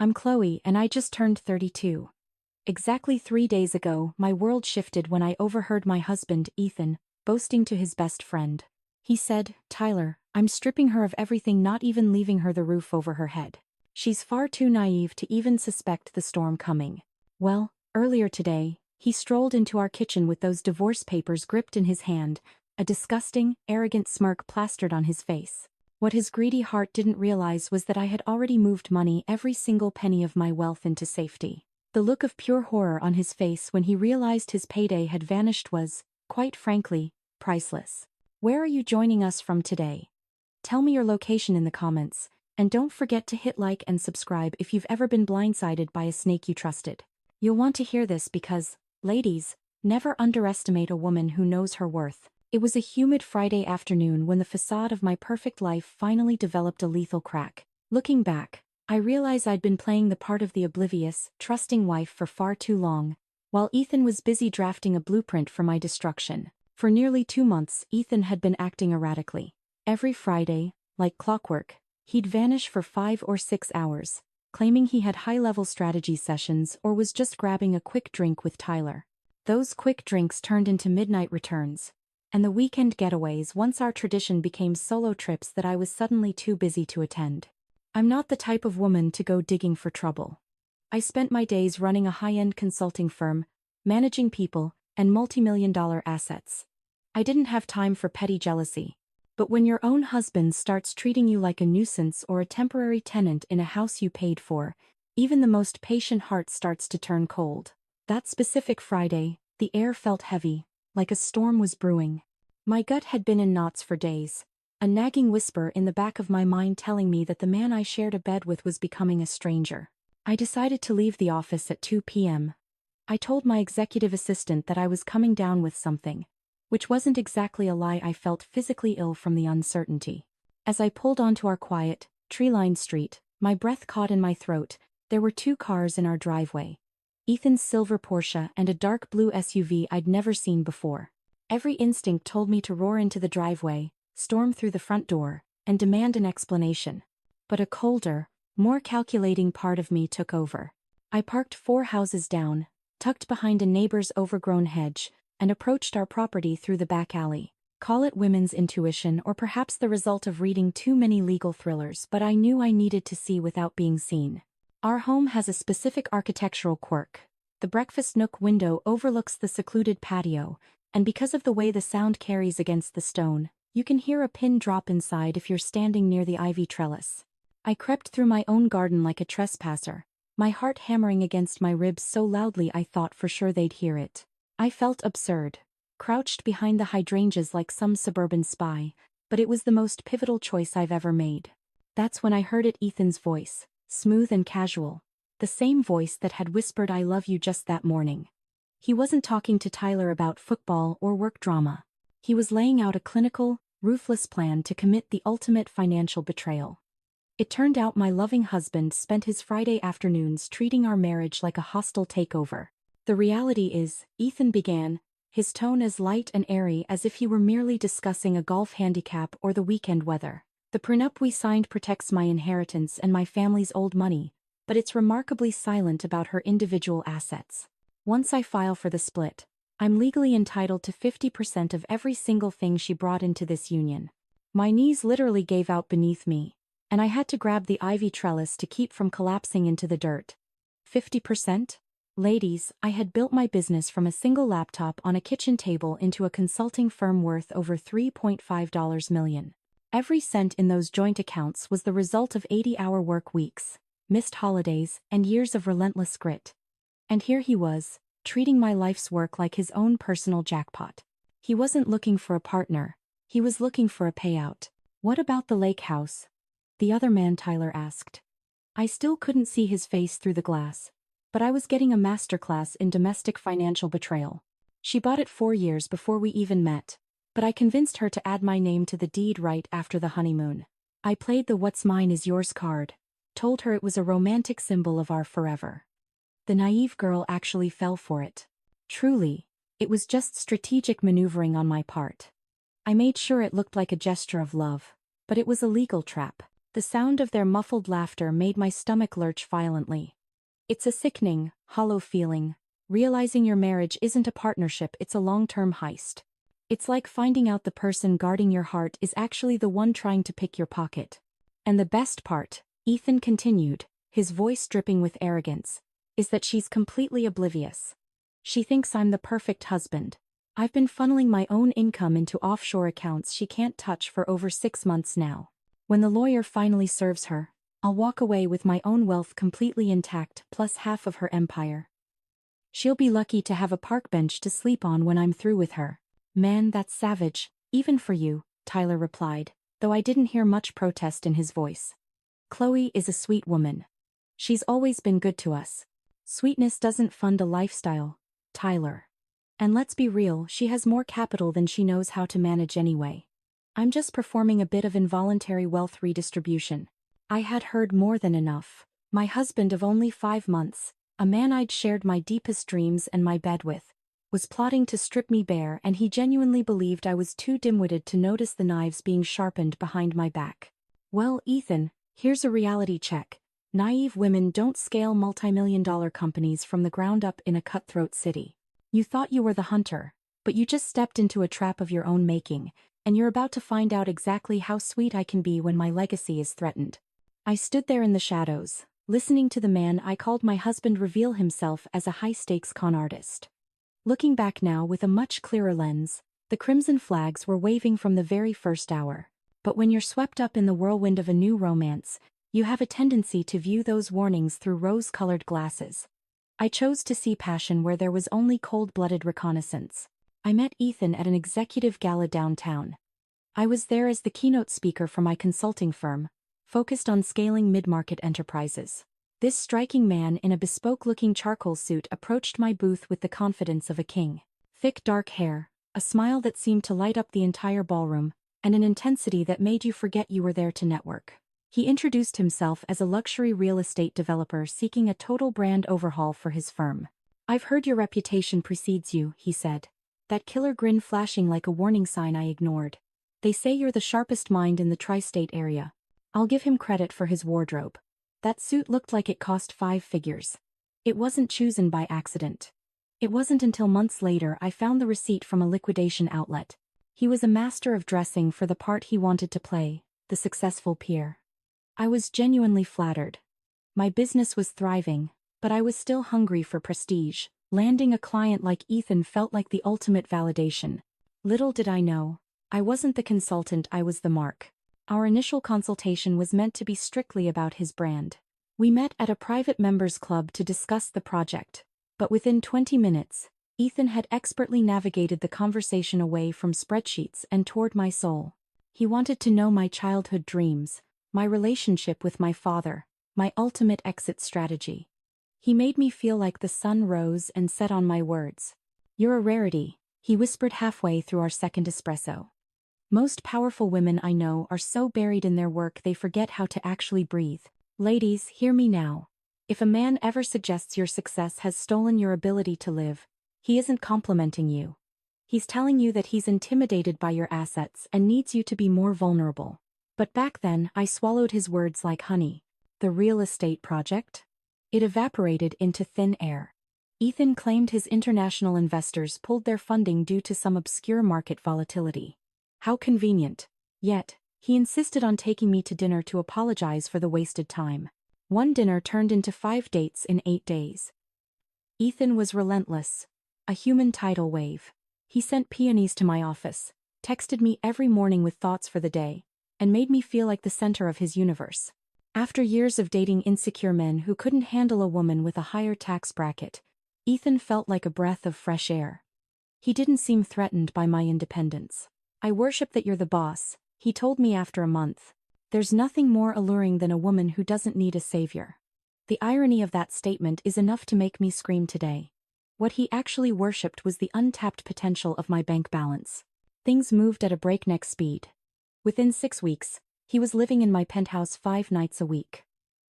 I'm Chloe and I just turned 32. Exactly 3 days ago, my world shifted when I overheard my husband, Ethan, boasting to his best friend. He said, "Tyler, I'm stripping her of everything, not even leaving her the roof over her head. She's far too naive to even suspect the storm coming." Well, earlier today, he strolled into our kitchen with those divorce papers gripped in his hand, a disgusting, arrogant smirk plastered on his face. What his greedy heart didn't realize was that I had already moved money, every single penny of my wealth, into safety. The look of pure horror on his face when he realized his payday had vanished was, quite frankly, priceless. Where are you joining us from today? Tell me your location in the comments, and don't forget to hit like and subscribe if you've ever been blindsided by a snake you trusted. You'll want to hear this because, ladies, never underestimate a woman who knows her worth. It was a humid Friday afternoon when the facade of my perfect life finally developed a lethal crack. Looking back, I realize I'd been playing the part of the oblivious, trusting wife for far too long, while Ethan was busy drafting a blueprint for my destruction. For nearly 2 months, Ethan had been acting erratically. Every Friday, like clockwork, he'd vanish for 5 or 6 hours, claiming he had high-level strategy sessions or was just grabbing a quick drink with Tyler. Those quick drinks turned into midnight returns, and the weekend getaways once our tradition became solo trips that I was suddenly too busy to attend. I'm not the type of woman to go digging for trouble. I spent my days running a high-end consulting firm, managing people, and multi-million-dollar assets. I didn't have time for petty jealousy. But when your own husband starts treating you like a nuisance or a temporary tenant in a house you paid for, even the most patient heart starts to turn cold. That specific Friday, the air felt heavy, like a storm was brewing. My gut had been in knots for days, a nagging whisper in the back of my mind telling me that the man I shared a bed with was becoming a stranger. I decided to leave the office at 2 p.m. I told my executive assistant that I was coming down with something, which wasn't exactly a lie. I felt physically ill from the uncertainty. As I pulled onto our quiet, tree-lined street, my breath caught in my throat. There were 2 cars in our driveway. Ethan's silver Porsche and a dark blue SUV I'd never seen before. Every instinct told me to roar into the driveway, storm through the front door, and demand an explanation. But a colder, more calculating part of me took over. I parked 4 houses down, tucked behind a neighbor's overgrown hedge, and approached our property through the back alley. Call it women's intuition or perhaps the result of reading too many legal thrillers, but I knew I needed to see without being seen. Our home has a specific architectural quirk. The breakfast nook window overlooks the secluded patio, and because of the way the sound carries against the stone, you can hear a pin drop inside if you're standing near the ivy trellis. I crept through my own garden like a trespasser, my heart hammering against my ribs so loudly I thought for sure they'd hear it. I felt absurd, crouched behind the hydrangeas like some suburban spy, but it was the most pivotal choice I've ever made. That's when I heard it, Ethan's voice, smooth and casual, the same voice that had whispered "I love you" just that morning. He wasn't talking to Tyler about football or work drama. He was laying out a clinical, ruthless plan to commit the ultimate financial betrayal. It turned out my loving husband spent his Friday afternoons treating our marriage like a hostile takeover. The reality is, Ethan began, his tone as light and airy as if he were merely discussing a golf handicap or the weekend weather. "The prenup we signed protects my inheritance and my family's old money, but it's remarkably silent about her individual assets. Once I file for the split, I'm legally entitled to 50% of every single thing she brought into this union." My knees literally gave out beneath me, and I had to grab the ivy trellis to keep from collapsing into the dirt. 50%? Ladies, I had built my business from a single laptop on a kitchen table into a consulting firm worth over $3.5 million. Every cent in those joint accounts was the result of 80-hour work weeks, missed holidays, and years of relentless grit. And here he was, treating my life's work like his own personal jackpot. He wasn't looking for a partner, he was looking for a payout. "What about the lake house?" the other man Tyler asked. I still couldn't see his face through the glass, but I was getting a masterclass in domestic financial betrayal. "She bought it 4 years before we even met, but I convinced her to add my name to the deed right after the honeymoon. I played the 'what's mine is yours' card, told her it was a romantic symbol of our forever." The naive girl actually fell for it. Truly, it was just strategic maneuvering on my part. I made sure it looked like a gesture of love, but it was a legal trap. The sound of their muffled laughter made my stomach lurch violently. It's a sickening, hollow feeling, realizing your marriage isn't a partnership, it's a long-term heist. It's like finding out the person guarding your heart is actually the one trying to pick your pocket. And the best part, Ethan continued, his voice dripping with arrogance, is that she's completely oblivious. She thinks I'm the perfect husband. I've been funneling my own income into offshore accounts she can't touch for over 6 months now. When the lawyer finally serves her, I'll walk away with my own wealth completely intact plus half of her empire. She'll be lucky to have a park bench to sleep on when I'm through with her. Man, that's savage, even for you, Tyler replied, though I didn't hear much protest in his voice. Chloe is a sweet woman. She's always been good to us. Sweetness doesn't fund a lifestyle, Tyler. And let's be real, she has more capital than she knows how to manage anyway. I'm just performing a bit of involuntary wealth redistribution. I had heard more than enough. My husband of only 5 months, a man I'd shared my deepest dreams and my bed with, was plotting to strip me bare, and he genuinely believed I was too dim-witted to notice the knives being sharpened behind my back. Well, Ethan, here's a reality check. Naive women don't scale multi-million-dollar companies from the ground up in a cutthroat city. You thought you were the hunter, but you just stepped into a trap of your own making, and you're about to find out exactly how sweet I can be when my legacy is threatened. I stood there in the shadows, listening to the man I called my husband reveal himself as a high-stakes con artist. Looking back now with a much clearer lens, the crimson flags were waving from the very first hour. But when you're swept up in the whirlwind of a new romance, you have a tendency to view those warnings through rose-colored glasses. I chose to see passion where there was only cold-blooded reconnaissance. I met Ethan at an executive gala downtown. I was there as the keynote speaker for my consulting firm, focused on scaling mid-market enterprises. This striking man in a bespoke-looking charcoal suit approached my booth with the confidence of a king. Thick dark hair, a smile that seemed to light up the entire ballroom, and an intensity that made you forget you were there to network. He introduced himself as a luxury real estate developer seeking a total brand overhaul for his firm. "I've heard your reputation precedes you," he said. That killer grin flashing like a warning sign I ignored. "They say you're the sharpest mind in the tri-state area." I'll give him credit for his wardrobe. That suit looked like it cost 5 figures. It wasn't chosen by accident. It wasn't until months later I found the receipt from a liquidation outlet. He was a master of dressing for the part he wanted to play, the successful peer. I was genuinely flattered. My business was thriving, but I was still hungry for prestige. Landing a client like Ethan felt like the ultimate validation. Little did I know, I wasn't the consultant, I was the mark. Our initial consultation was meant to be strictly about his brand. We met at a private members club to discuss the project, but within 20 minutes, Ethan had expertly navigated the conversation away from spreadsheets and toward my soul. He wanted to know my childhood dreams, my relationship with my father, my ultimate exit strategy. He made me feel like the sun rose and set on my words. "You're a rarity," he whispered halfway through our second espresso. Most powerful women I know are so buried in their work they forget how to actually breathe. Ladies, hear me now. If a man ever suggests your success has stolen your ability to live, he isn't complimenting you. He's telling you that he's intimidated by your assets and needs you to be more vulnerable. But back then, I swallowed his words like honey. The real estate project? It evaporated into thin air. Ethan claimed his international investors pulled their funding due to some obscure market volatility. How convenient. Yet, he insisted on taking me to dinner to apologize for the wasted time. One dinner turned into 5 dates in 8 days. Ethan was relentless. A human tidal wave. He sent peonies to my office, texted me every morning with thoughts for the day, and made me feel like the center of his universe. After years of dating insecure men who couldn't handle a woman with a higher tax bracket, Ethan felt like a breath of fresh air. He didn't seem threatened by my independence. "I worship that you're the boss," he told me after a month. "There's nothing more alluring than a woman who doesn't need a savior." The irony of that statement is enough to make me scream today. What he actually worshipped was the untapped potential of my bank balance. Things moved at a breakneck speed. Within 6 weeks, he was living in my penthouse 5 nights a week.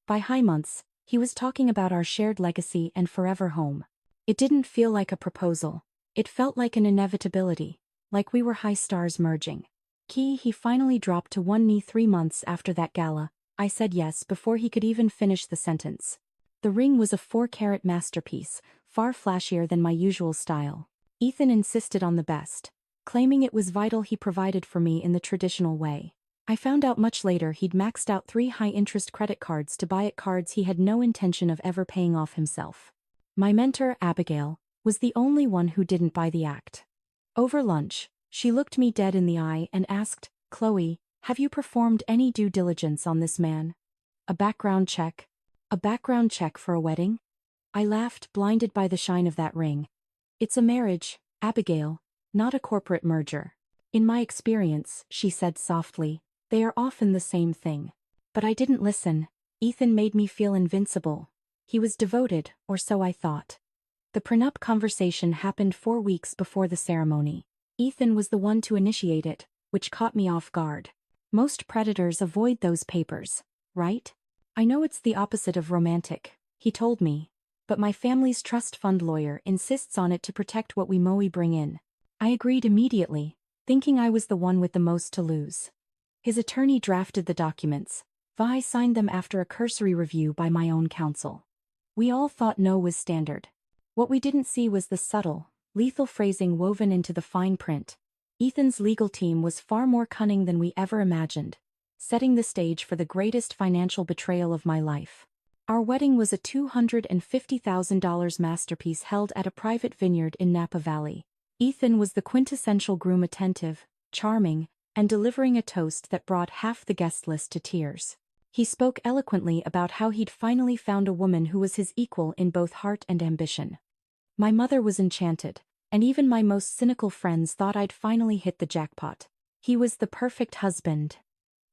By high months, he was talking about our shared legacy and forever home. It didn't feel like a proposal. It felt like an inevitability, like we were high stars merging. He finally dropped to one knee 3 months after that gala, I said yes before he could even finish the sentence. The ring was a 4-carat masterpiece, far flashier than my usual style. Ethan insisted on the best, claiming it was vital he provided for me in the traditional way. I found out much later he'd maxed out 3 high-interest credit cards to buy at cards he had no intention of ever paying off himself. My mentor, Abigail, was the only one who didn't buy the act. Over lunch, she looked me dead in the eye and asked, "Chloe, have you performed any due diligence on this man? A background check? A background check for a wedding?" I laughed, blinded by the shine of that ring. "It's a marriage, Abigail, not a corporate merger." "In my experience," she said softly, "they are often the same thing." But I didn't listen. Ethan made me feel invincible. He was devoted, or so I thought. The prenup conversation happened 4 weeks before the ceremony. Ethan was the one to initiate it, which caught me off guard. Most predators avoid those papers, right? "I know it's the opposite of romantic," he told me, "but my family's trust fund lawyer insists on it to protect what we bring in." I agreed immediately, thinking I was the one with the most to lose. His attorney drafted the documents. Vi signed them after a cursory review by my own counsel. We all thought no was standard. What we didn't see was the subtle, lethal phrasing woven into the fine print. Ethan's legal team was far more cunning than we ever imagined, setting the stage for the greatest financial betrayal of my life. Our wedding was a $250,000 masterpiece held at a private vineyard in Napa Valley. Ethan was the quintessential groom, attentive, charming, and delivering a toast that brought half the guest list to tears. He spoke eloquently about how he'd finally found a woman who was his equal in both heart and ambition. My mother was enchanted, and even my most cynical friends thought I'd finally hit the jackpot. He was the perfect husband.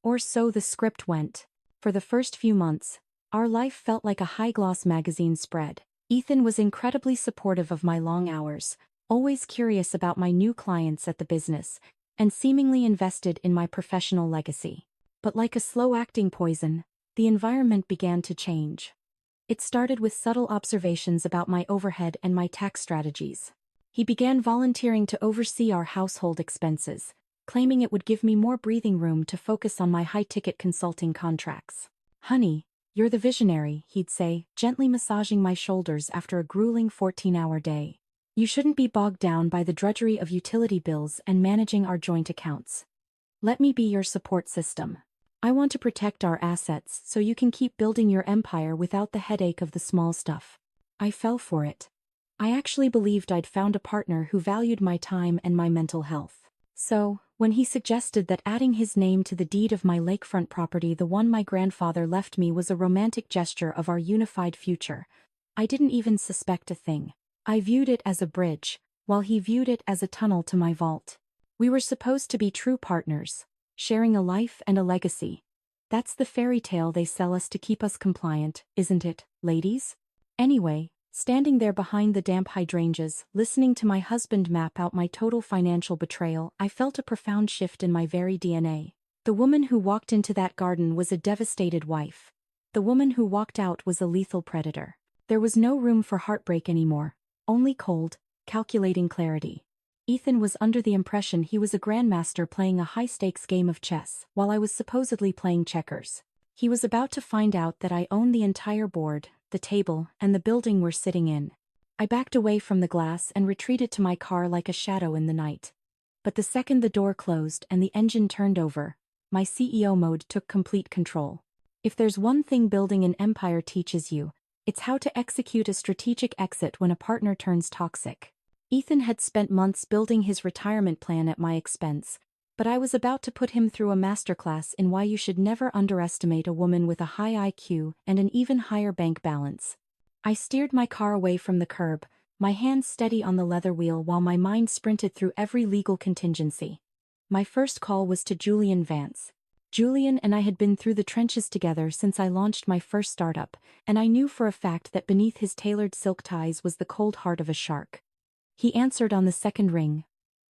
Or so the script went. For the first few months, our life felt like a high-gloss magazine spread. Ethan was incredibly supportive of my long hours, always curious about my new clients at the business, and seemingly invested in my professional legacy. But like a slow-acting poison, the environment began to change. It started with subtle observations about my overhead and my tax strategies. He began volunteering to oversee our household expenses, claiming it would give me more breathing room to focus on my high-ticket consulting contracts. "Honey, you're the visionary," he'd say, gently massaging my shoulders after a grueling 14-hour day. "You shouldn't be bogged down by the drudgery of utility bills and managing our joint accounts. Let me be your support system. I want to protect our assets so you can keep building your empire without the headache of the small stuff." I fell for it. I actually believed I'd found a partner who valued my time and my mental health. So, when he suggested that adding his name to the deed of my lakefront property, the one my grandfather left me, was a romantic gesture of our unified future, I didn't even suspect a thing. I viewed it as a bridge, while he viewed it as a tunnel to my vault. We were supposed to be true partners, sharing a life and a legacy. That's the fairy tale they sell us to keep us compliant, isn't it, ladies? Anyway, standing there behind the damp hydrangeas, listening to my husband map out my total financial betrayal, I felt a profound shift in my very DNA. The woman who walked into that garden was a devastated wife. The woman who walked out was a lethal predator. There was no room for heartbreak anymore, only cold, calculating clarity. Ethan was under the impression he was a grandmaster playing a high-stakes game of chess, while I was supposedly playing checkers. He was about to find out that I owned the entire board, the table, and the building we're sitting in. I backed away from the glass and retreated to my car like a shadow in the night. But the second the door closed and the engine turned over, my CEO mode took complete control. If there's one thing building an empire teaches you, it's how to execute a strategic exit when a partner turns toxic. Ethan had spent months building his retirement plan at my expense, but I was about to put him through a masterclass in why you should never underestimate a woman with a high IQ and an even higher bank balance. I steered my car away from the curb, my hands steady on the leather wheel while my mind sprinted through every legal contingency. My first call was to Julian Vance. Julian and I had been through the trenches together since I launched my first startup, and I knew for a fact that beneath his tailored silk ties was the cold heart of a shark. He answered on the second ring.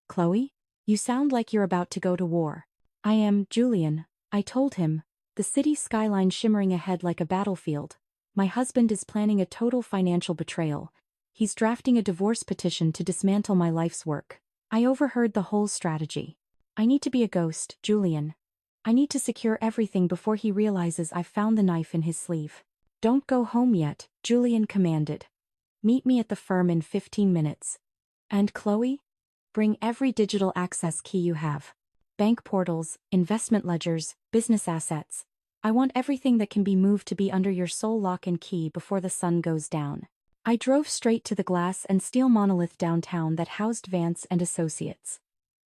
"Chloe, you sound like you're about to go to war." "I am, Julian," I told him, the city skyline shimmering ahead like a battlefield. "My husband is planning a total financial betrayal. He's drafting a divorce petition to dismantle my life's work. I overheard the whole strategy. I need to be a ghost, Julian. I need to secure everything before he realizes I've found the knife in his sleeve. Don't go home yet, Julian commanded. Meet me at the firm in 15 minutes. And Chloe? Bring every digital access key you have. Bank portals, investment ledgers, business assets. I want everything that can be moved to be under your sole lock and key before the sun goes down. I drove straight to the glass and steel monolith downtown that housed Vance and Associates.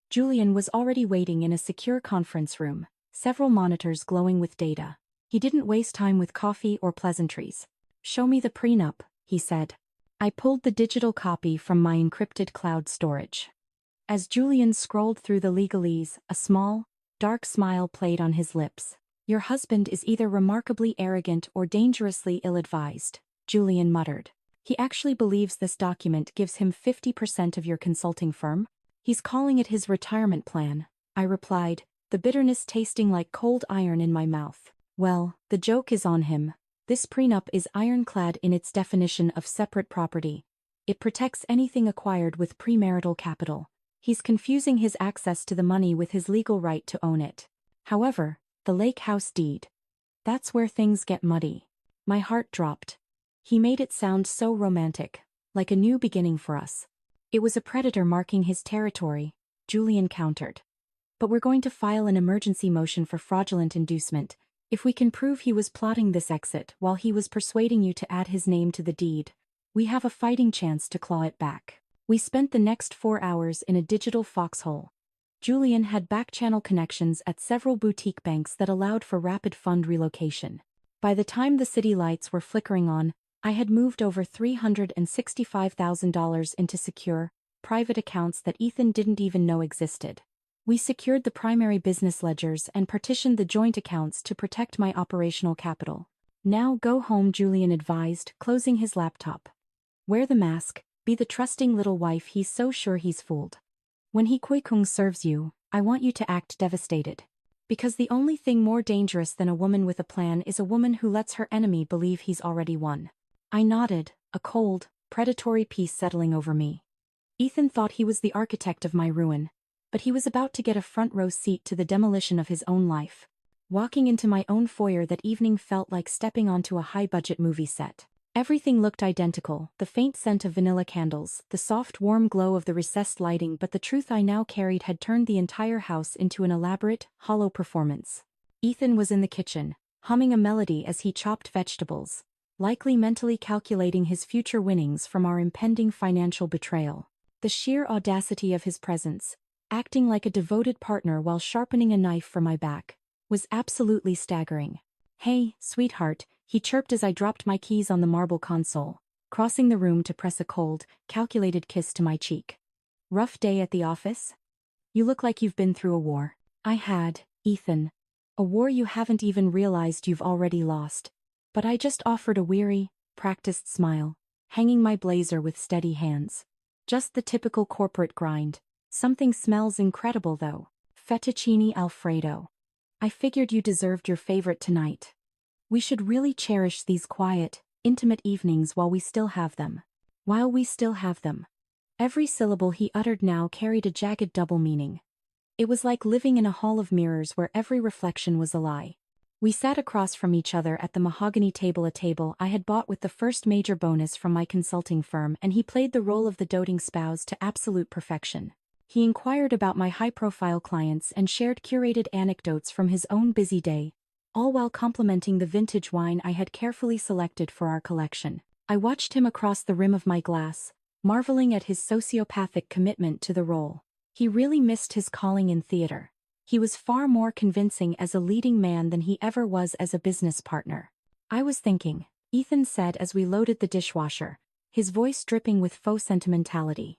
Julian was already waiting in a secure conference room, several monitors glowing with data. He didn't waste time with coffee or pleasantries. Show me the prenup, he said. I pulled the digital copy from my encrypted cloud storage. As Julian scrolled through the legalese, a small, dark smile played on his lips. Your husband is either remarkably arrogant or dangerously ill-advised, Julian muttered. He actually believes this document gives him 50% of your consulting firm? He's calling it his retirement plan, I replied, the bitterness tasting like cold iron in my mouth. Well, the joke is on him. This prenup is ironclad in its definition of separate property. It protects anything acquired with premarital capital. He's confusing his access to the money with his legal right to own it. However, the lake house deed. That's where things get muddy. My heart dropped. He made it sound so romantic, like a new beginning for us. It was a predator marking his territory, Julian countered. But we're going to file an emergency motion for fraudulent inducement. If we can prove he was plotting this exit while he was persuading you to add his name to the deed, we have a fighting chance to claw it back. We spent the next 4 hours in a digital foxhole. Julian had back-channel connections at several boutique banks that allowed for rapid fund relocation. By the time the city lights were flickering on, I had moved over $365,000 into secure, private accounts that Ethan didn't even know existed. We secured the primary business ledgers and partitioned the joint accounts to protect my operational capital. Now go home, Julian advised, closing his laptop. Wear the mask, be the trusting little wife he's so sure he's fooled. When he Kung serves you, I want you to act devastated. Because the only thing more dangerous than a woman with a plan is a woman who lets her enemy believe he's already won. I nodded, a cold, predatory peace settling over me. Ethan thought he was the architect of my ruin, but he was about to get a front-row seat to the demolition of his own life. Walking into my own foyer that evening felt like stepping onto a high-budget movie set. Everything looked identical, the faint scent of vanilla candles, the soft warm glow of the recessed lighting, but the truth I now carried had turned the entire house into an elaborate, hollow performance. Ethan was in the kitchen, humming a melody as he chopped vegetables, likely mentally calculating his future winnings from our impending financial betrayal. The sheer audacity of his presence, acting like a devoted partner while sharpening a knife for my back, was absolutely staggering. Hey, sweetheart, he chirped as I dropped my keys on the marble console, crossing the room to press a cold, calculated kiss to my cheek. Rough day at the office? You look like you've been through a war. I had, Ethan. A war you haven't even realized you've already lost. But I just offered a weary, practiced smile, hanging my blazer with steady hands. Just the typical corporate grind. Something smells incredible though. Fettuccine Alfredo. I figured you deserved your favorite tonight. We should really cherish these quiet, intimate evenings while we still have them. While we still have them. Every syllable he uttered now carried a jagged double meaning. It was like living in a hall of mirrors where every reflection was a lie. We sat across from each other at the mahogany table, a table I had bought with the first major bonus from my consulting firm, and he played the role of the doting spouse to absolute perfection. He inquired about my high-profile clients and shared curated anecdotes from his own busy day, all while complimenting the vintage wine I had carefully selected for our collection. I watched him across the rim of my glass, marveling at his sociopathic commitment to the role. He really missed his calling in theater. He was far more convincing as a leading man than he ever was as a business partner. I was thinking, Ethan said as we loaded the dishwasher, his voice dripping with faux sentimentality.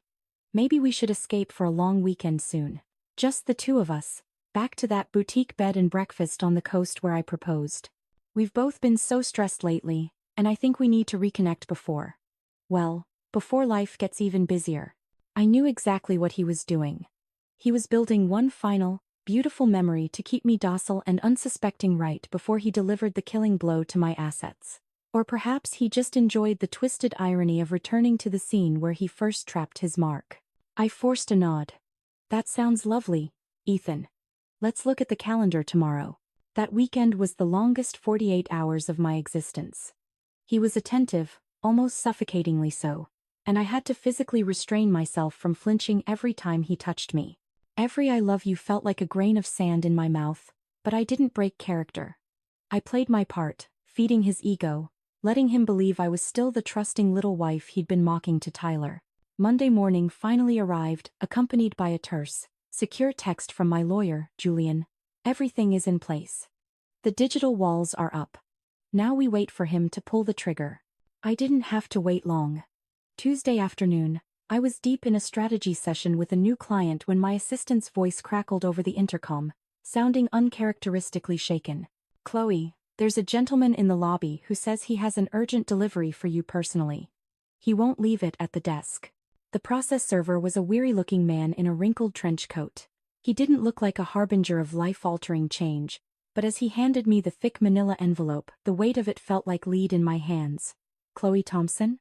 Maybe we should escape for a long weekend soon. Just the two of us, back to that boutique bed and breakfast on the coast where I proposed. We've both been so stressed lately, and I think we need to reconnect before life gets even busier. I knew exactly what he was doing. He was building one final, beautiful memory to keep me docile and unsuspecting right before he delivered the killing blow to my assets. Or perhaps he just enjoyed the twisted irony of returning to the scene where he first trapped his mark. I forced a nod. That sounds lovely, Ethan. Let's look at the calendar tomorrow. That weekend was the longest 48 hours of my existence. He was attentive, almost suffocatingly so, and I had to physically restrain myself from flinching every time he touched me. Every "I love you" felt like a grain of sand in my mouth, but I didn't break character. I played my part, feeding his ego, letting him believe I was still the trusting little wife he'd been mocking to Tyler. Monday morning finally arrived, accompanied by a terse, secure text from my lawyer, Julian. Everything is in place. The digital walls are up. Now we wait for him to pull the trigger. I didn't have to wait long. Tuesday afternoon, I was deep in a strategy session with a new client when my assistant's voice crackled over the intercom, sounding uncharacteristically shaken. "Chloe, there's a gentleman in the lobby who says he has an urgent delivery for you personally. He won't leave it at the desk." The process server was a weary-looking man in a wrinkled trench coat. He didn't look like a harbinger of life-altering change, but as he handed me the thick manila envelope, the weight of it felt like lead in my hands. "Chloe Thompson?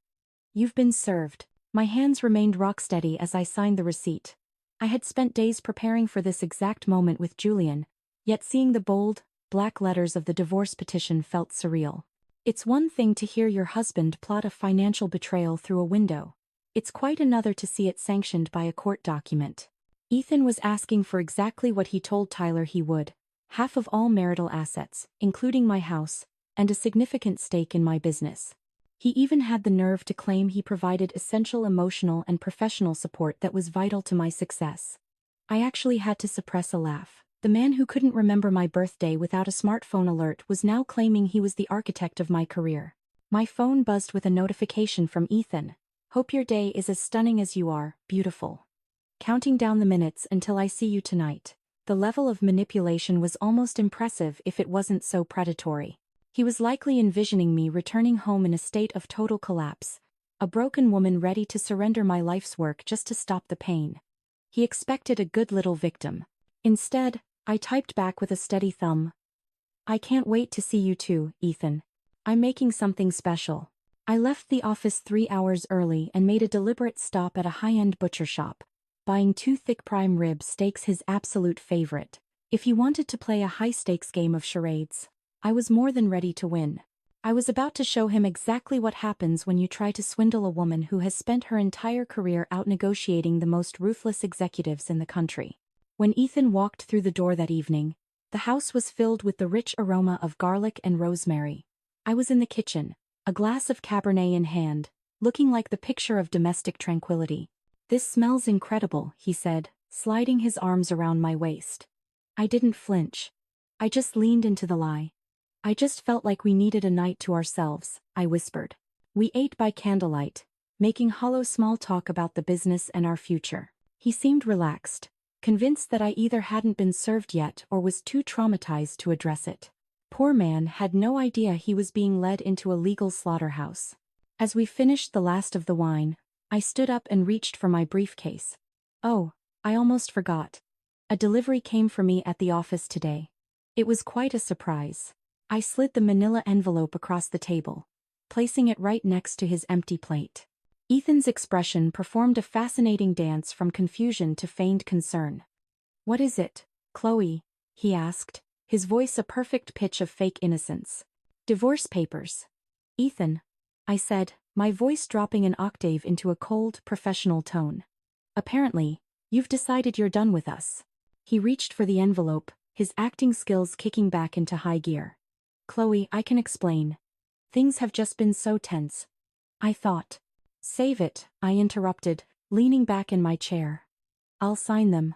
You've been served." My hands remained rock-steady as I signed the receipt. I had spent days preparing for this exact moment with Julian, yet seeing the bold, black letters of the divorce petition felt surreal. It's one thing to hear your husband plot a financial betrayal through a window. It's quite another to see it sanctioned by a court document. Ethan was asking for exactly what he told Tyler he would: half of all marital assets, including my house, and a significant stake in my business. He even had the nerve to claim he provided essential emotional and professional support that was vital to my success. I actually had to suppress a laugh. The man who couldn't remember my birthday without a smartphone alert was now claiming he was the architect of my career. My phone buzzed with a notification from Ethan. "Hope your day is as stunning as you are, beautiful. Counting down the minutes until I see you tonight." The level of manipulation was almost impressive if it wasn't so predatory. He was likely envisioning me returning home in a state of total collapse, a broken woman ready to surrender my life's work just to stop the pain. He expected a good little victim. Instead, I typed back with a steady thumb. "I can't wait to see you too, Ethan. I'm making something special." I left the office 3 hours early and made a deliberate stop at a high-end butcher shop, buying 2 thick prime rib steaks, his absolute favorite. If he wanted to play a high-stakes game of charades, I was more than ready to win. I was about to show him exactly what happens when you try to swindle a woman who has spent her entire career out negotiating the most ruthless executives in the country. When Ethan walked through the door that evening, the house was filled with the rich aroma of garlic and rosemary. I was in the kitchen, a glass of Cabernet in hand, looking like the picture of domestic tranquility. "This smells incredible," he said, sliding his arms around my waist. I didn't flinch. I just leaned into the lie. "I just felt like we needed a night to ourselves," I whispered. We ate by candlelight, making hollow small talk about the business and our future. He seemed relaxed, convinced that I either hadn't been served yet or was too traumatized to address it. Poor man had no idea he was being led into a legal slaughterhouse. As we finished the last of the wine, I stood up and reached for my briefcase. "Oh, I almost forgot. A delivery came for me at the office today." It was quite a surprise. I slid the manila envelope across the table, placing it right next to his empty plate. Ethan's expression performed a fascinating dance from confusion to feigned concern. "What is it, Chloe?" he asked, his voice a perfect pitch of fake innocence. "Divorce papers." "Ethan," I said, my voice dropping an octave into a cold, professional tone. "Apparently, you've decided you're done with us." He reached for the envelope, his acting skills kicking back into high gear. "Chloe, I can explain. Things have just been so tense." I thought. "Save it," I interrupted, leaning back in my chair. "I'll sign them.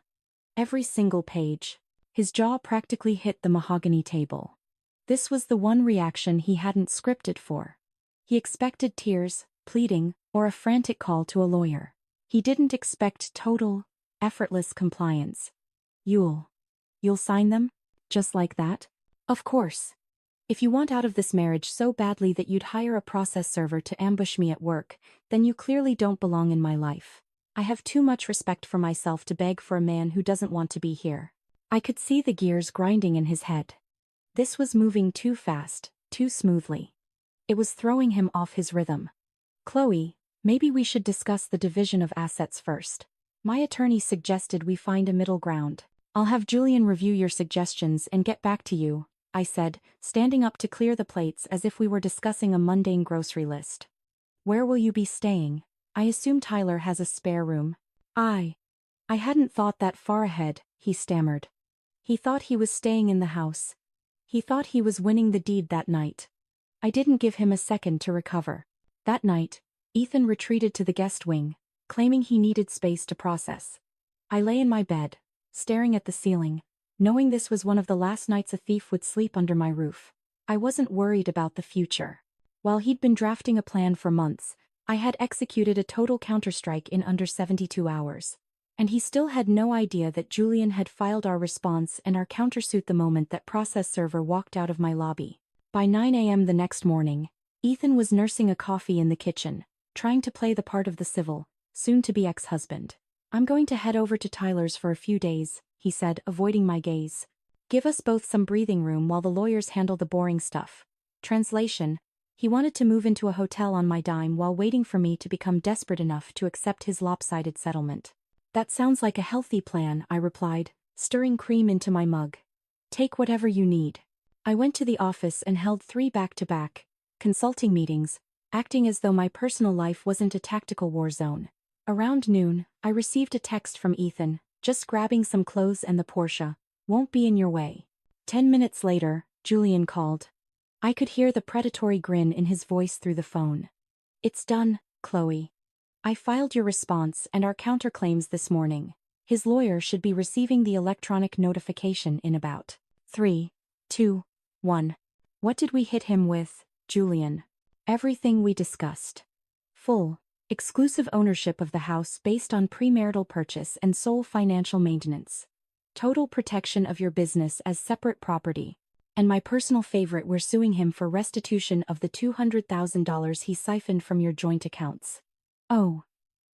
Every single page." His jaw practically hit the mahogany table. This was the one reaction he hadn't scripted for. He expected tears, pleading, or a frantic call to a lawyer. He didn't expect total, effortless compliance. You'll sign them? Just like that?" "Of course. If you want out of this marriage so badly that you'd hire a process server to ambush me at work, then you clearly don't belong in my life. I have too much respect for myself to beg for a man who doesn't want to be here." I could see the gears grinding in his head. This was moving too fast, too smoothly. It was throwing him off his rhythm. "Chloe, maybe we should discuss the division of assets first. My attorney suggested we find a middle ground." I'll have Julian review your suggestions and get back to you, I said, standing up to clear the plates as if we were discussing a mundane grocery list. Where will you be staying? I assume Tyler has a spare room. I hadn't thought that far ahead, he stammered. He thought he was staying in the house. He thought he was winning the deed that night. I didn't give him a second to recover. That night, Ethan retreated to the guest wing, claiming he needed space to process. I lay in my bed, staring at the ceiling, knowing this was one of the last nights a thief would sleep under my roof. I wasn't worried about the future. While he'd been drafting a plan for months, I had executed a total counterstrike in under 72 hours. And he still had no idea that Julian had filed our response and our countersuit the moment that process server walked out of my lobby. By 9 a.m. the next morning, Ethan was nursing a coffee in the kitchen, trying to play the part of the civil, soon-to-be ex-husband. I'm going to head over to Tyler's for a few days, he said, avoiding my gaze. Give us both some breathing room while the lawyers handle the boring stuff. Translation: he wanted to move into a hotel on my dime while waiting for me to become desperate enough to accept his lopsided settlement. That sounds like a healthy plan, I replied, stirring cream into my mug. Take whatever you need. I went to the office and held 3 back-to-back consulting meetings, acting as though my personal life wasn't a tactical war zone. Around noon, I received a text from Ethan, just grabbing some clothes and the Porsche. Won't be in your way. 10 minutes later, Julian called. I could hear the predatory grin in his voice through the phone. It's done, Chloe. I filed your response and our counterclaims this morning. His lawyer should be receiving the electronic notification in about 3, 2, 1. What did we hit him with, Julian? Everything we discussed. Full, exclusive ownership of the house based on premarital purchase and sole financial maintenance. Total protection of your business as separate property. And my personal favorite, we're suing him for restitution of the $200,000 he siphoned from your joint accounts. Oh.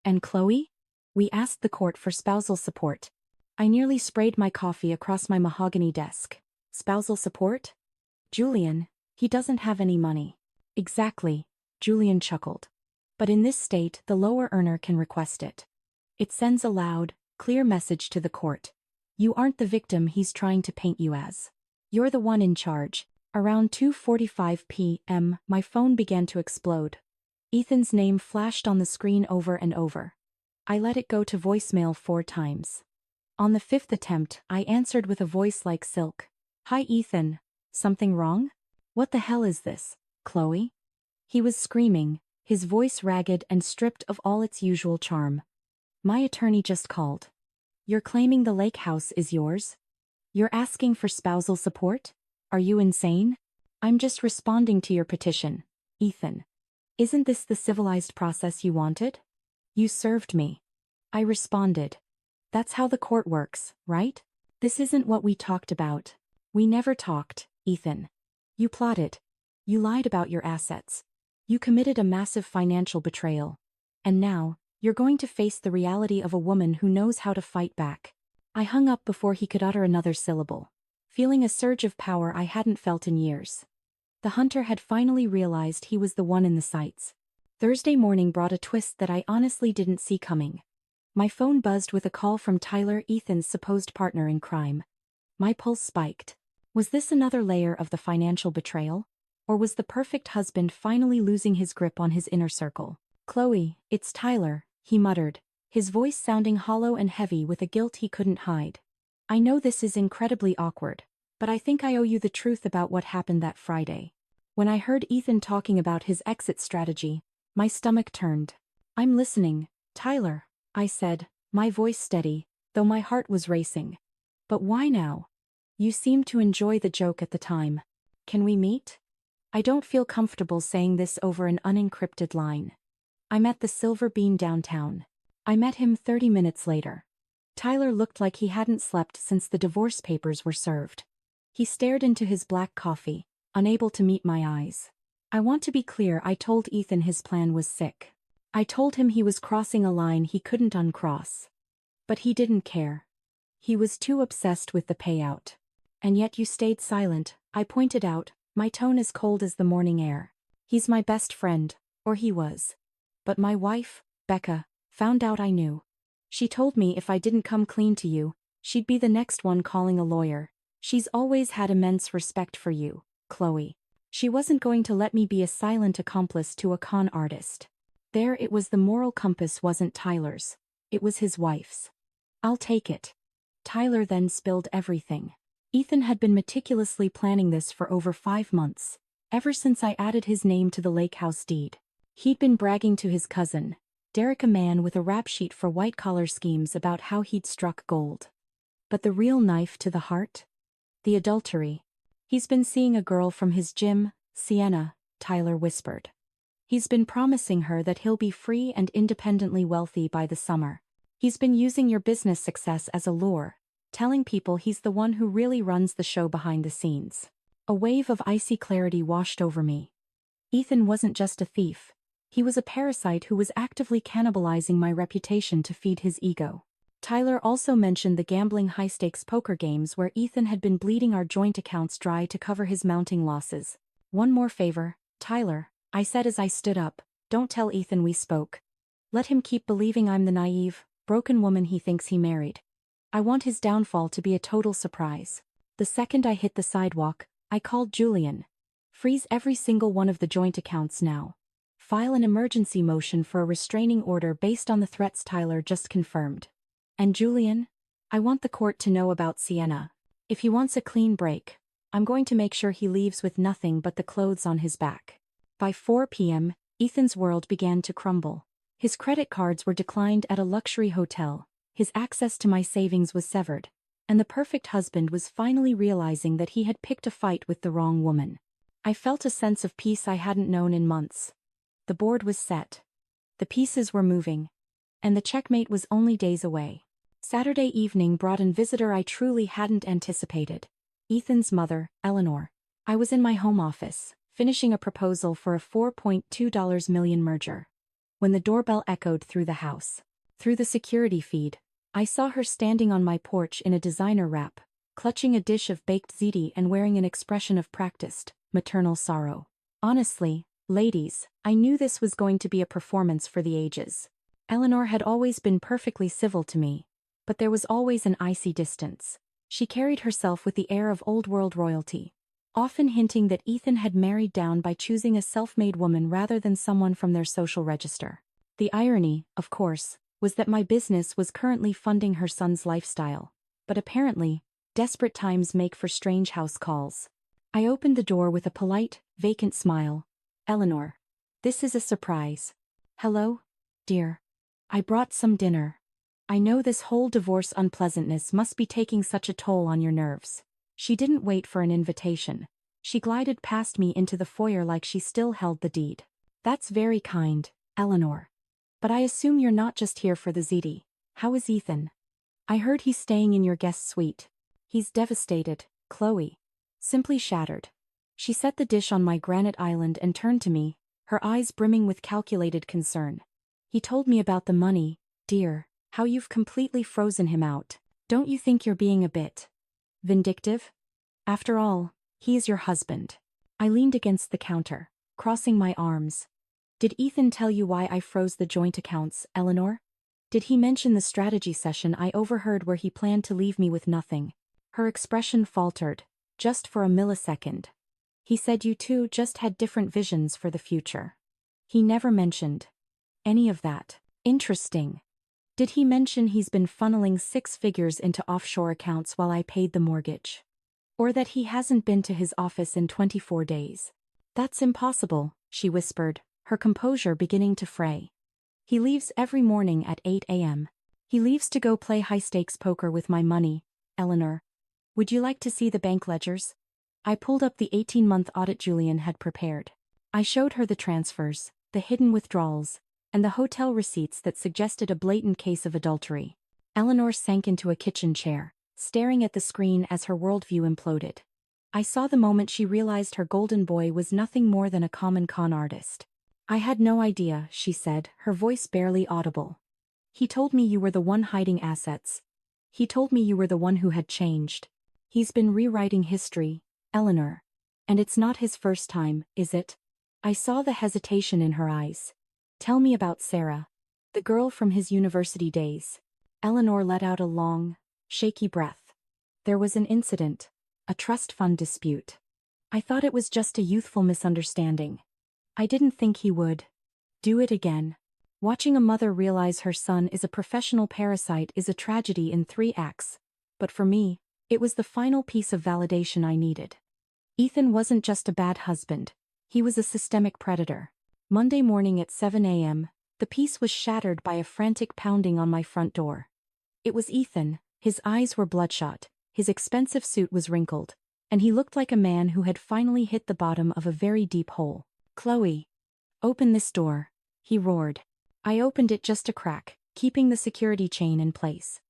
And Chloe? We asked the court for spousal support. I nearly sprayed my coffee across my mahogany desk. Spousal support? Julian, he doesn't have any money. Exactly, Julian chuckled. But in this state, the lower earner can request it. It sends a loud, clear message to the court. You aren't the victim he's trying to paint you as. You're the one in charge. Around 2:45 p.m., my phone began to explode. Ethan's name flashed on the screen over and over. I let it go to voicemail 4 times. On the 5th attempt, I answered with a voice like silk. Hi Ethan. Something wrong? What the hell is this, Chloe? He was screaming, his voice ragged and stripped of all its usual charm. My attorney just called. You're claiming the lake house is yours? You're asking for spousal support? Are you insane? I'm just responding to your petition, Ethan. Isn't this the civilized process you wanted? You served me. I responded. That's how the court works, right? This isn't what we talked about. We never talked, Ethan. You plotted. You lied about your assets. You committed a massive financial betrayal. And now, you're going to face the reality of a woman who knows how to fight back. I hung up before he could utter another syllable, feeling a surge of power I hadn't felt in years. The hunter had finally realized he was the one in the sights. Thursday morning brought a twist that I honestly didn't see coming. My phone buzzed with a call from Tyler, Ethan's supposed partner in crime. My pulse spiked. Was this another layer of the financial betrayal? Or was the perfect husband finally losing his grip on his inner circle? Chloe, it's Tyler, he muttered, his voice sounding hollow and heavy with a guilt he couldn't hide. I know this is incredibly awkward, but I think I owe you the truth about what happened that Friday. When I heard Ethan talking about his exit strategy, my stomach turned. I'm listening, Tyler, I said, my voice steady, though my heart was racing. But why now? You seemed to enjoy the joke at the time. Can we meet? I don't feel comfortable saying this over an unencrypted line. I'm at the Silver Bean downtown. I met him 30 minutes later. Tyler looked like he hadn't slept since the divorce papers were served. He stared into his black coffee, unable to meet my eyes. I want to be clear, I told Ethan his plan was sick. I told him he was crossing a line he couldn't uncross. But he didn't care. He was too obsessed with the payout. And yet you stayed silent, I pointed out, my tone as cold as the morning air. He's my best friend, or he was. But my wife, Becca, found out I knew. She told me if I didn't come clean to you, She'd be the next one calling a lawyer. She's always had immense respect for you, Chloe. She wasn't going to let me be a silent accomplice to a con artist. There it was, the moral compass wasn't Tyler's. It was his wife's. I'll take it. Tyler then spilled everything. Ethan had been meticulously planning this for over 5 months, ever since I added his name to the lake house deed. He'd been bragging to his cousin, Derek, a man with a rap sheet for white-collar schemes, about how he'd struck gold. But the real knife to the heart? The adultery. He's been seeing a girl from his gym, Sienna, Tyler whispered. He's been promising her that he'll be free and independently wealthy by the summer. He's been using your business success as a lure, telling people he's the one who really runs the show behind the scenes. A wave of icy clarity washed over me. Ethan wasn't just a thief. He was a parasite who was actively cannibalizing my reputation to feed his ego. Tyler also mentioned the gambling high-stakes poker games where Ethan had been bleeding our joint accounts dry to cover his mounting losses. One more favor, Tyler, I said as I stood up. Don't tell Ethan we spoke. Let him keep believing I'm the naive, broken woman he thinks he married. I want his downfall to be a total surprise. The second I hit the sidewalk, I called Julian. Freeze every single one of the joint accounts now. File an emergency motion for a restraining order based on the threats Tyler just confirmed. And Julian? I want the court to know about Sienna. If he wants a clean break, I'm going to make sure he leaves with nothing but the clothes on his back. By 4 p.m., Ethan's world began to crumble. His credit cards were declined at a luxury hotel, his access to my savings was severed, and the perfect husband was finally realizing that he had picked a fight with the wrong woman. I felt a sense of peace I hadn't known in months. The board was set. The pieces were moving. And the checkmate was only days away. Saturday evening brought a visitor I truly hadn't anticipated. Ethan's mother, Eleanor. I was in my home office, finishing a proposal for a $4.2 million merger. When the doorbell echoed through the house. Through the security feed, I saw her standing on my porch in a designer wrap, clutching a dish of baked ziti and wearing an expression of practiced, maternal sorrow. Honestly, ladies, I knew this was going to be a performance for the ages. Eleanor had always been perfectly civil to me, but there was always an icy distance. She carried herself with the air of old-world royalty, often hinting that Ethan had married down by choosing a self-made woman rather than someone from their social register. The irony, of course, was that my business was currently funding her son's lifestyle. But apparently, desperate times make for strange house calls. I opened the door with a polite, vacant smile. Eleanor. This is a surprise. Hello, dear. I brought some dinner. I know this whole divorce unpleasantness must be taking such a toll on your nerves. She didn't wait for an invitation. She glided past me into the foyer like she still held the deed. That's very kind, Eleanor. But I assume you're not just here for the ziti. How is Ethan? I heard he's staying in your guest suite. He's devastated, Chloe. Simply shattered. She set the dish on my granite island and turned to me, her eyes brimming with calculated concern. He told me about the money, dear, how you've completely frozen him out. Don't you think you're being a bit vindictive? After all, he is your husband. I leaned against the counter, crossing my arms. Did Ethan tell you why I froze the joint accounts, Eleanor? Did he mention the strategy session I overheard where he planned to leave me with nothing? Her expression faltered, just for a millisecond. He said you two just had different visions for the future. He never mentioned any of that. Interesting. Did he mention he's been funneling 6 figures into offshore accounts while I paid the mortgage? Or that he hasn't been to his office in 24 days? That's impossible, she whispered, her composure beginning to fray. He leaves every morning at 8 a.m. He leaves to go play high-stakes poker with my money, Eleanor. Would you like to see the bank ledgers? I pulled up the 18-month audit Julian had prepared. I showed her the transfers, the hidden withdrawals, and the hotel receipts that suggested a blatant case of adultery. Eleanor sank into a kitchen chair, staring at the screen as her worldview imploded. I saw the moment she realized her golden boy was nothing more than a common con artist. I had no idea, she said, her voice barely audible. He told me you were the one hiding assets. He told me you were the one who had changed. He's been rewriting history, Eleanor. And it's not his first time, is it? I saw the hesitation in her eyes. Tell me about Sarah. The girl from his university days. Eleanor let out a long, shaky breath. There was an incident. A trust fund dispute. I thought it was just a youthful misunderstanding. I didn't think he would do it again. Watching a mother realize her son is a professional parasite is a tragedy in 3 acts. But for me, it was the final piece of validation I needed. Ethan wasn't just a bad husband. He was a systemic predator. Monday morning at 7 a.m., the peace was shattered by a frantic pounding on my front door. It was Ethan. His eyes were bloodshot, his expensive suit was wrinkled, and he looked like a man who had finally hit the bottom of a very deep hole. "Chloe, open this door," he roared. I opened it just a crack, keeping the security chain in place.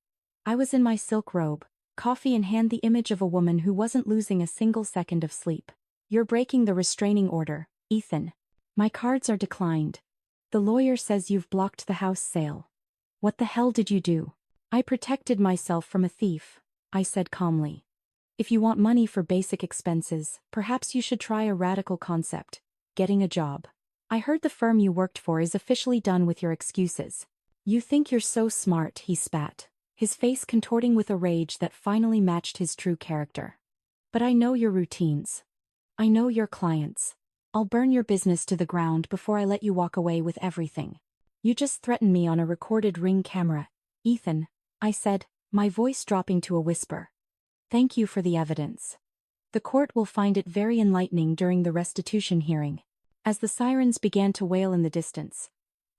I was in my silk robe, coffee in hand, the image of a woman who wasn't losing a single second of sleep. "You're breaking the restraining order, Ethan. My cards are declined. The lawyer says you've blocked the house sale." "What the hell did you do?" "I protected myself from a thief," I said calmly. "If you want money for basic expenses, perhaps you should try a radical concept: getting a job. I heard the firm you worked for is officially done with your excuses." "You think you're so smart," he spat, his face contorting with a rage that finally matched his true character. "But I know your routines. I know your clients. I'll burn your business to the ground before I let you walk away with everything." "You just threatened me on a recorded Ring camera, Ethan," I said, my voice dropping to a whisper. "Thank you for the evidence. The court will find it very enlightening during the restitution hearing." As the sirens began to wail in the distance,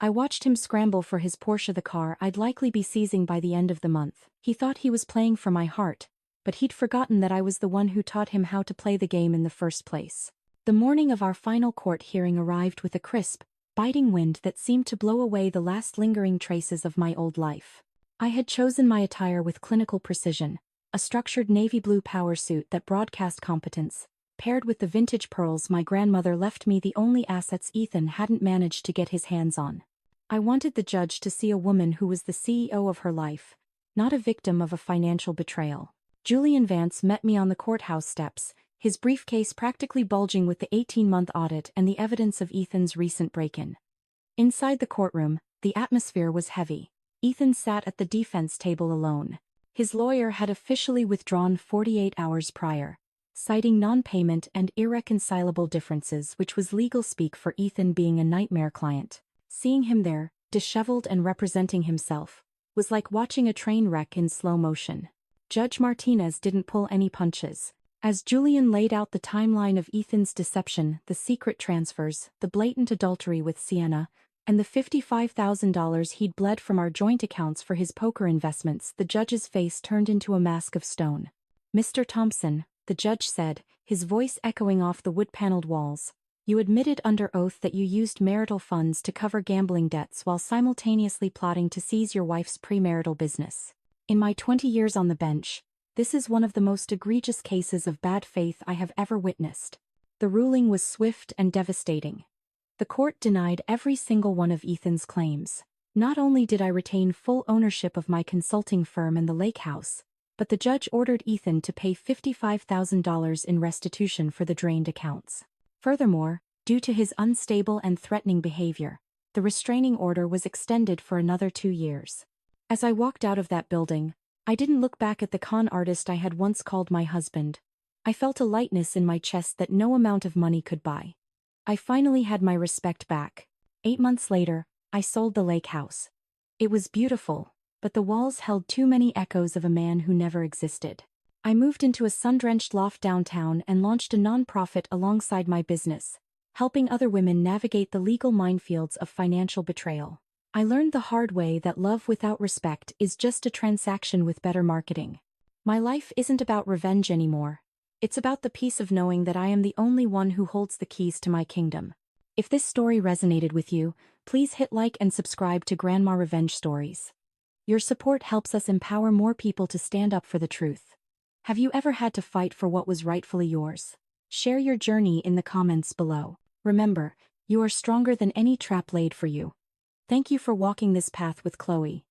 I watched him scramble for his Porsche, the car I'd likely be seizing by the end of the month. He thought he was playing for my heart, but he'd forgotten that I was the one who taught him how to play the game in the first place. The morning of our final court hearing arrived with a crisp, biting wind that seemed to blow away the last lingering traces of my old life. I had chosen my attire with clinical precision, a structured navy blue power suit that broadcast competence, paired with the vintage pearls my grandmother left me, the only assets Ethan hadn't managed to get his hands on. I wanted the judge to see a woman who was the CEO of her life, not a victim of a financial betrayal. Julian Vance met me on the courthouse steps, his briefcase practically bulging with the 18-month audit and the evidence of Ethan's recent break-in. Inside the courtroom, the atmosphere was heavy. Ethan sat at the defense table alone. His lawyer had officially withdrawn 48 hours prior, citing non-payment and irreconcilable differences, which was legal speak for Ethan being a nightmare client. Seeing him there, disheveled and representing himself, was like watching a train wreck in slow motion. Judge Martinez didn't pull any punches. As Julian laid out the timeline of Ethan's deception, the secret transfers, the blatant adultery with Sienna, and the $55,000 he'd bled from our joint accounts for his poker investments, the judge's face turned into a mask of stone. "Mr. Thompson," the judge said, his voice echoing off the wood-paneled walls, "you admitted under oath that you used marital funds to cover gambling debts while simultaneously plotting to seize your wife's premarital business. In my 20 years on the bench, this is one of the most egregious cases of bad faith I have ever witnessed." The ruling was swift and devastating. The court denied every single one of Ethan's claims. Not only did I retain full ownership of my consulting firm and the lake house, but the judge ordered Ethan to pay $55,000 in restitution for the drained accounts. Furthermore, due to his unstable and threatening behavior, the restraining order was extended for another 2 years. As I walked out of that building, I didn't look back at the con artist I had once called my husband. I felt a lightness in my chest that no amount of money could buy. I finally had my respect back. 8 months later, I sold the lake house. It was beautiful, but the walls held too many echoes of a man who never existed. I moved into a sun-drenched loft downtown and launched a nonprofit alongside my business, helping other women navigate the legal minefields of financial betrayal. I learned the hard way that love without respect is just a transaction with better marketing. My life isn't about revenge anymore. It's about the peace of knowing that I am the only one who holds the keys to my kingdom. If this story resonated with you, please hit like and subscribe to Grandma Revenge Stories. Your support helps us empower more people to stand up for the truth. Have you ever had to fight for what was rightfully yours? Share your journey in the comments below. Remember, you are stronger than any trap laid for you. Thank you for walking this path with Chloe.